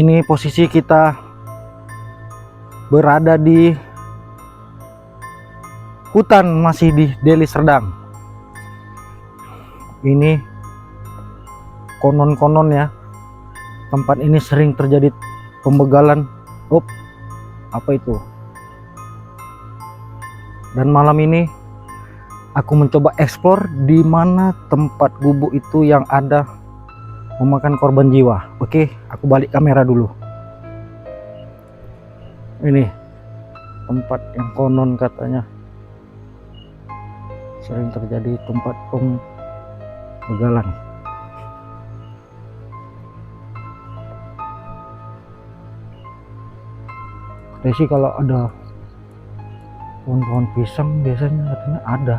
Ini posisi kita berada di hutan, masih di Deli Serdang. Ini konon-konon ya, tempat ini sering terjadi pembegalan. Apa itu? Dan malam ini aku mencoba eksplor di mana tempat gubuk itu yang ada memakan korban jiwa. Oke, aku balik kamera dulu. Ini tempat yang konon katanya sering terjadi tempat pembegalan. Katanya sih kalau ada pohon-pohon pisang biasanya katanya ada.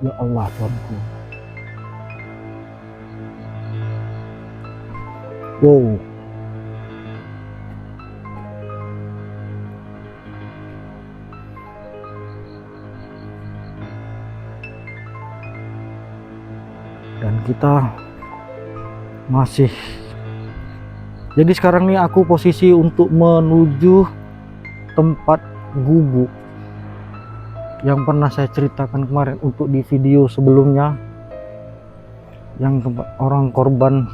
Ya Allah Tuhanku. Wow. Dan kita masih, jadi sekarang nih aku posisi untuk menuju tempat gubuk yang pernah saya ceritakan kemarin untuk di video sebelumnya, yang tempat orang korban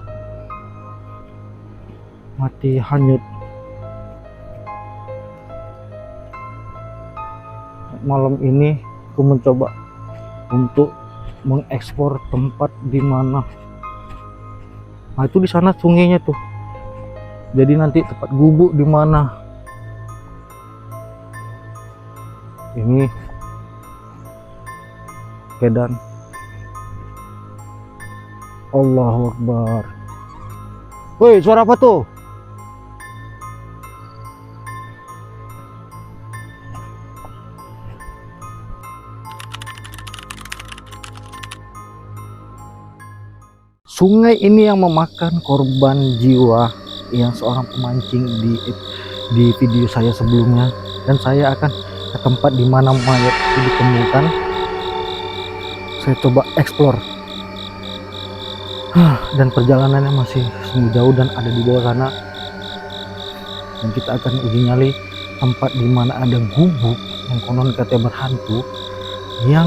mati hanyut. Malam ini aku mencoba untuk mengekspor tempat di mana. Nah, itu di sana sungainya tuh. Jadi nanti tempat gubuk di mana. Ini kedan. Allahu Akbar. Woi, suara apa tuh? Sungai ini yang memakan korban jiwa yang seorang pemancing di video saya sebelumnya, dan saya akan ke tempat di mana mayat itu ditemukan. Saya coba eksplor, dan perjalanannya masih jauh dan ada di bawah sana. Dan kita akan uji nyali tempat di mana ada gubuk yang konon katanya berhantu, yang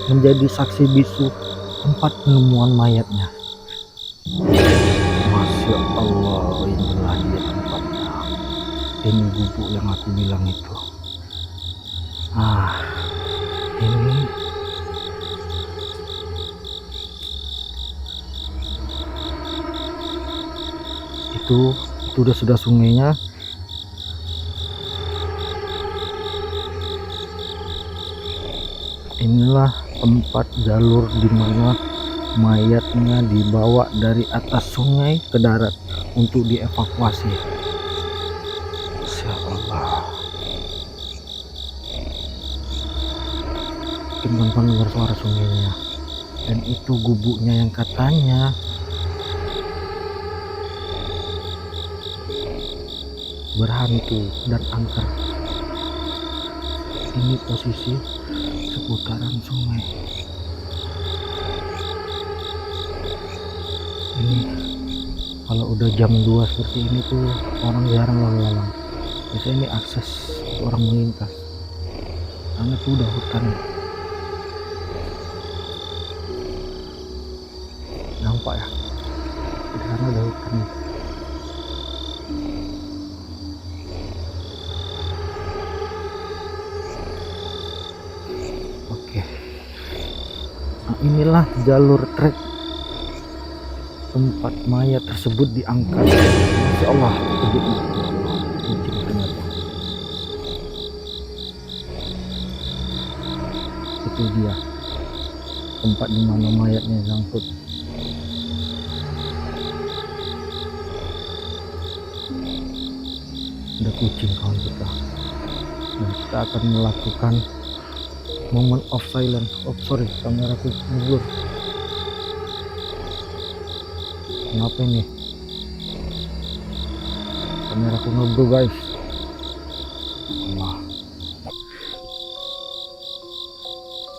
menjadi saksi bisu tempat penemuan mayatnya. Masya Allah, inilah dia tempatnya. Ini gubuk yang aku bilang itu. Ini itu sudah sungainya. Inilah tempat jalur di mana mayatnya dibawa dari atas sungai ke darat untuk dievakuasi. Masya Allah. Mungkin teman-teman dengar suara sungainya. Dan itu gubuknya yang katanya berhantu dan angker. Ini posisi seputaran sungai. Ini kalau udah jam 2 seperti ini tuh orang jarang lalu lalang. Biasanya ini akses orang melintas, karena itu udah hutan. Nampak ya, di sana ada hutan. Oke, nah, inilah jalur trek tempat mayat tersebut diangkat. Masya Allah, itu dia tempat di mana mayatnya diangkut. Ada kucing kawan kita, dan kita akan melakukan moment of silence. Kameraku mundur. Kenapa ini? Kameraku ngebro guys. Allah.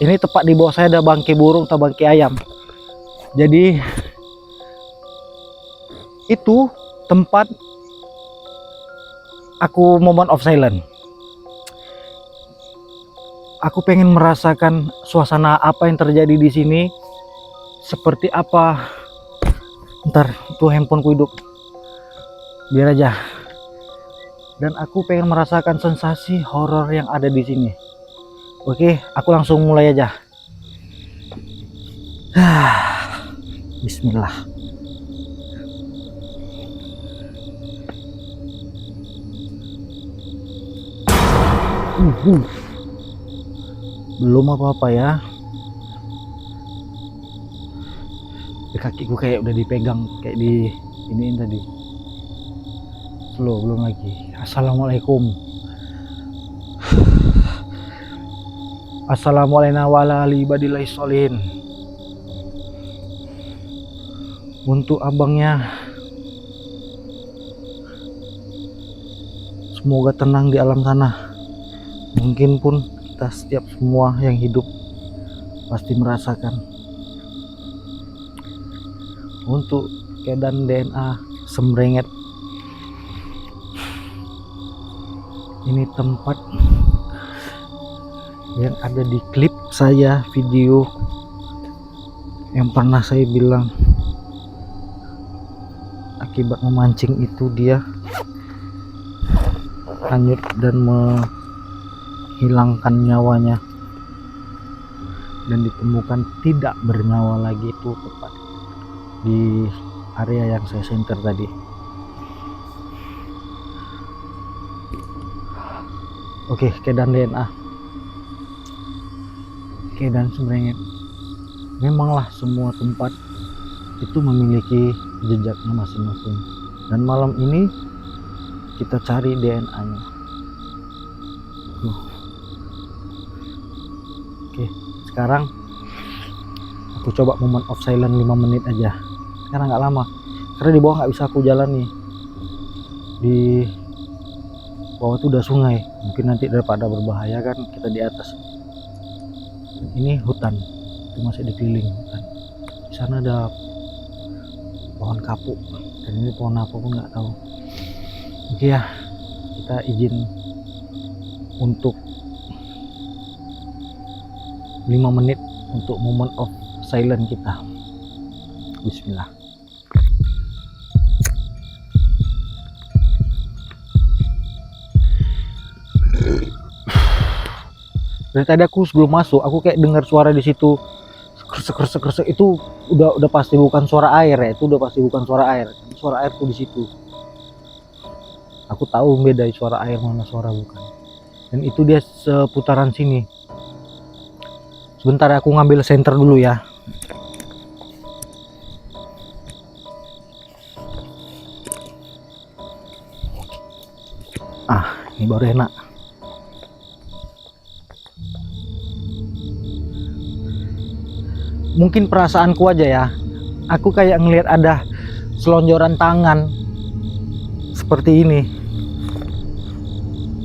Ini tepat di bawah saya ada bangkai burung atau bangkai ayam. Jadi itu tempat aku moment of silence. Aku pengen merasakan suasana apa yang terjadi di sini, seperti apa. Ntar tuh handphoneku hidup, biar aja. Dan aku pengen merasakan sensasi horor yang ada di sini. Oke, aku langsung mulai aja. Bismillah. Belum apa-apa ya. Di kakiku kayak udah dipegang, kayak di iniin tadi. Slow, belum lagi. Assalamualaikum. Assalamualaikum warahmatullahi wabarakatuh. Untuk abangnya, semoga tenang di alam sana. Mungkin pun kita setiap semua yang hidup pasti merasakan. Untuk keadaan DNA Sembrengget, ini tempat yang ada di klip saya, video yang pernah saya bilang akibat memancing itu dia hanyut dan menghilangkan nyawanya dan ditemukan tidak bernyawa lagi. Itu tepat di area yang saya center tadi. Oke, keadaan DNA, keadaan Sembrengget, memanglah semua tempat itu memiliki jejaknya masing-masing, dan malam ini kita cari DNA-nya. Oke, sekarang aku coba moment of silence 5 menit aja. Sekarang nggak lama, karena di bawah nggak bisa aku jalan nih. Di bawah itu udah sungai, mungkin nanti daripada berbahaya kan kita di atas. Ini hutan, itu masih dikeliling hutan. Di sana ada pohon kapuk, dan ini pohon apa pun nggak tahu. Oke ya, kita izin untuk 5 menit untuk moment of silence kita. Bismillah. Dari tadi aku sebelum masuk, aku kayak dengar suara di situ, kresek. Itu udah pasti bukan suara air ya, itu udah pasti bukan suara air. Suara air tuh di situ. Aku tahu beda suara air mana suara bukan. Dan itu dia seputaran sini. Sebentar aku ngambil senter dulu ya. Ini baru enak. Mungkin perasaanku aja ya, aku kayak ngelihat ada selonjoran tangan seperti ini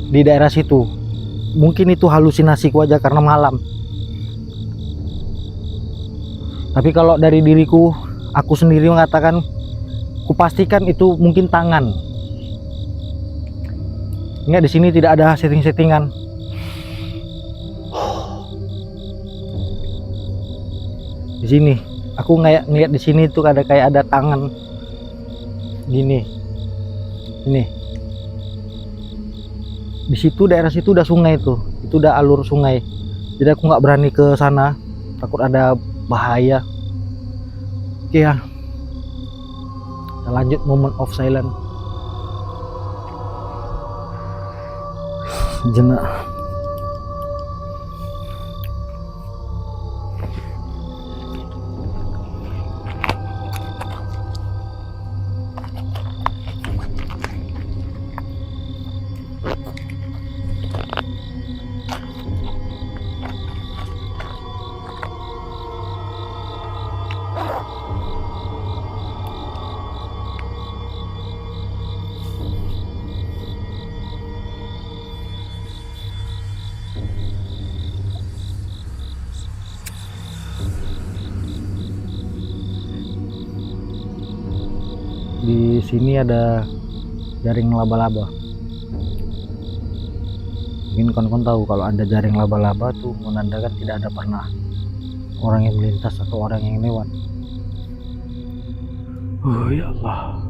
di daerah situ. Mungkin itu halusinasiku aja karena malam. Tapi kalau dari diriku, aku sendiri mengatakan, kupastikan itu mungkin tangan. Ingat, di sini tidak ada setting-settingan. Di sini, aku ngeliat di sini tuh ada kayak ada tangan gini. Ini. Di situ, daerah situ udah sungai tuh. Itu udah alur sungai. Jadi aku nggak berani ke sana, takut ada bahaya. Oke ya. Kita lanjut moment of silence. Jenak. Di sini ada jaring laba-laba. Mungkin kawan-kawan tahu kalau ada jaring laba-laba tuh menandakan tidak ada pernah orang yang melintas atau orang yang lewat. Oh ya Allah.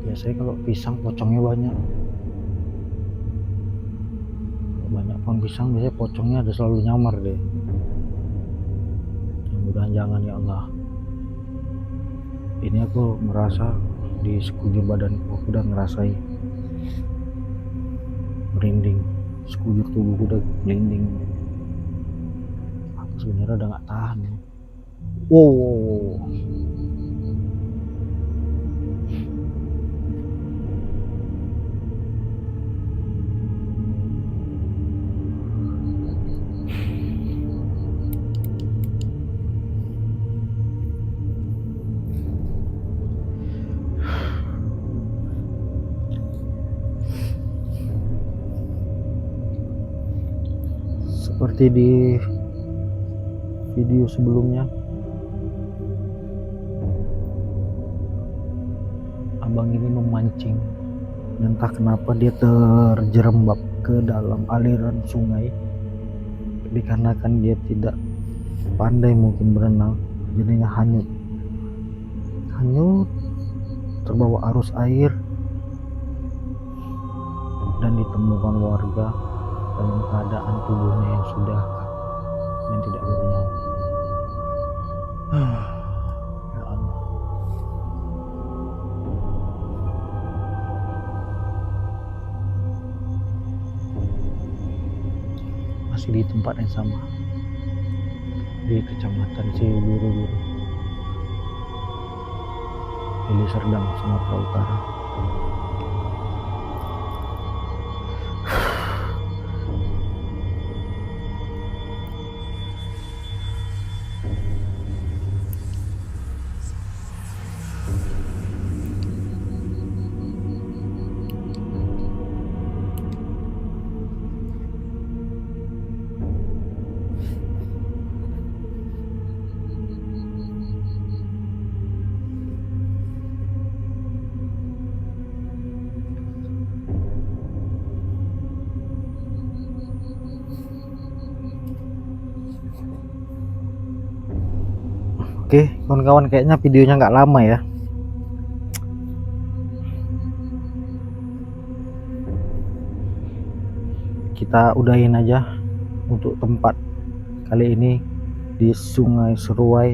Biasanya kalau pisang pocongnya banyak. Kalau banyak pohon pisang biasanya pocongnya ada selalu nyamar deh. Mudah-mudahan jangan ya Allah. Ini aku merasa di sekujur badanku, aku udah ngerasain merinding, sekujur tubuhku udah merinding. Aku sebenarnya udah nggak tahan. Wow. Seperti di video sebelumnya, abang ini memancing, entah kenapa dia terjerembab ke dalam aliran sungai. Dikarenakan dia tidak pandai mungkin berenang, jadinya hanyut terbawa arus air dan ditemukan warga dalam keadaan tubuhnya yang sudah dan tidak bernyawa. Ya Allah. Masih di tempat yang sama, di Kecamatan Siuburu, Deli Serdang, Sumatera Utara. Oke kawan-kawan, kayaknya videonya nggak lama ya. Kita udahin aja untuk tempat kali ini di Sungai Seruai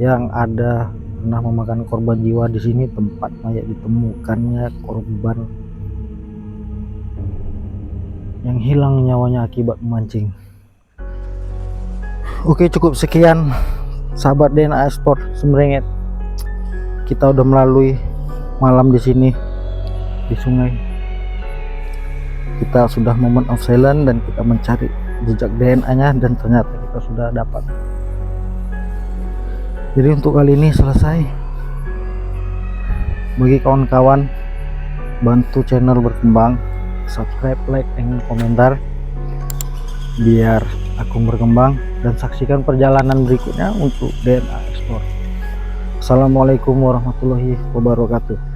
yang ada pernah memakan korban jiwa. Di sini tempat mayat ditemukannya korban yang hilang nyawanya akibat memancing. Oke, cukup sekian sahabat DNA Ekspor Semrenget. Kita udah melalui malam di sini di sungai. Kita sudah moment of silence dan kita mencari jejak DNA-nya dan ternyata kita sudah dapat. Jadi untuk kali ini selesai. Bagi kawan-kawan, bantu channel berkembang, subscribe, like, dan komentar biar aku berkembang, dan saksikan perjalanan berikutnya untuk DNA Ekspor. Assalamualaikum warahmatullahi wabarakatuh.